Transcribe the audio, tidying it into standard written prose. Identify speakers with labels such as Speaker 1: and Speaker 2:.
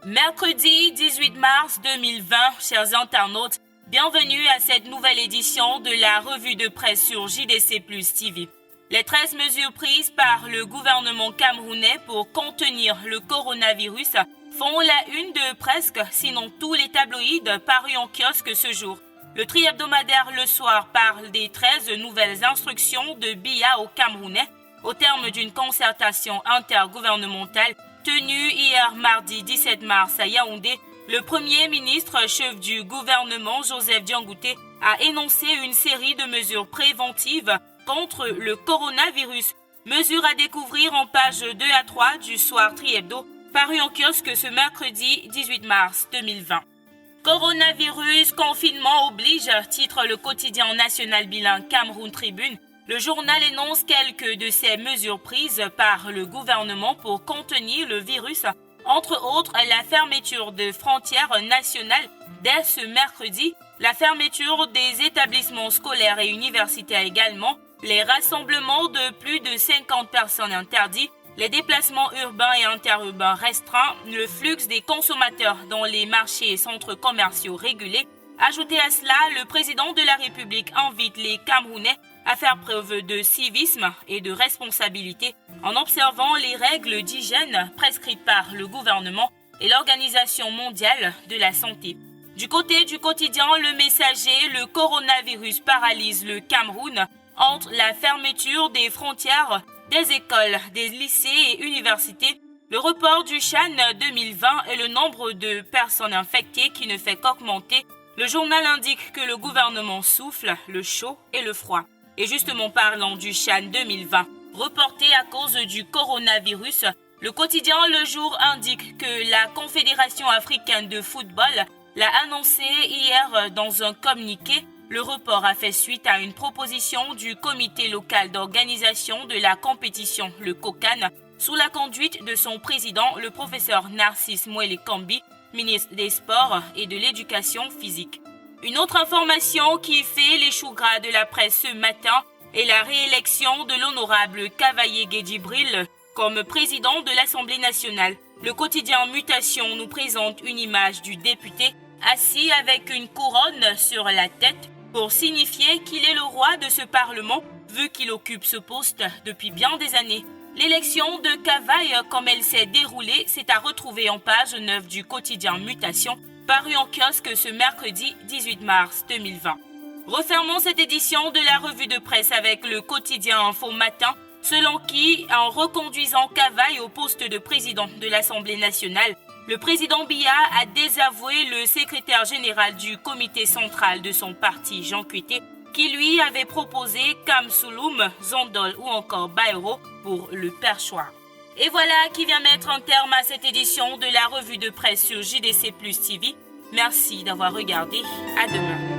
Speaker 1: Mercredi 18 mars 2020, chers internautes, bienvenue à cette nouvelle édition de la revue de presse sur JDC Plus TV. Les 13 mesures prises par le gouvernement camerounais pour contenir le coronavirus font la une de presque, sinon tous les tabloïds parus en kiosque ce jour. Le tri-hebdomadaire Le Soir parle des 13 nouvelles instructions de Biya aux Camerounais au terme d'une concertation intergouvernementale tenue hier mardi 17 mars à Yaoundé. Le Premier ministre, chef du gouvernement Joseph Diangoutè, a énoncé une série de mesures préventives contre le coronavirus. Mesures à découvrir en pages 2 à 3 du Soir Tri-Hebdo, paru en kiosque ce mercredi 18 mars 2020. Coronavirus, confinement oblige, titre le quotidien national bilingue Cameroun Tribune. Le journal énonce quelques de ces mesures prises par le gouvernement pour contenir le virus, entre autres la fermeture de frontières nationales dès ce mercredi, la fermeture des établissements scolaires et universitaires également, les rassemblements de plus de 50 personnes interdits, les déplacements urbains et interurbains restreints, le flux des consommateurs dans les marchés et centres commerciaux régulés. Ajouté à cela, le président de la République invite les Camerounais à faire preuve de civisme et de responsabilité en observant les règles d'hygiène prescrites par le gouvernement et l'Organisation mondiale de la santé. Du côté du quotidien Le Messager, le coronavirus paralyse le Cameroun entre la fermeture des frontières, des écoles, des lycées et universités, le report du CHAN 2020 et le nombre de personnes infectées qui ne fait qu'augmenter. Le journal indique que le gouvernement souffle le chaud et le froid. Et justement parlant du CHAN 2020, reporté à cause du coronavirus, le quotidien Le Jour indique que la Confédération africaine de football l'a annoncé hier dans un communiqué. Le report a fait suite à une proposition du comité local d'organisation de la compétition, le COCAN, sous la conduite de son président, le professeur Narcisse Mouele-Kambi, ministre des Sports et de l'Éducation physique. Une autre information qui fait les choux gras de la presse ce matin est la réélection de l'honorable Cavaillé Guédibril comme président de l'Assemblée nationale. Le quotidien Mutation nous présente une image du député assis avec une couronne sur la tête pour signifier qu'il est le roi de ce Parlement vu qu'il occupe ce poste depuis bien des années. L'élection de Cavaille, comme elle s'est déroulée, c'est à retrouver en page 9 du quotidien Mutation, paru en kiosque ce mercredi 18 mars 2020. Refermons cette édition de la revue de presse avec le quotidien Info Matin, selon qui, en reconduisant Cavaille au poste de président de l'Assemblée nationale, le président Biya a désavoué le secrétaire général du comité central de son parti, Jean Kuité, qui lui avait proposé Kamsouloum, Zondol ou encore Bayrou pour le perchoir. Et voilà qui vient mettre un terme à cette édition de la revue de presse sur JDC Plus TV. Merci d'avoir regardé. À demain.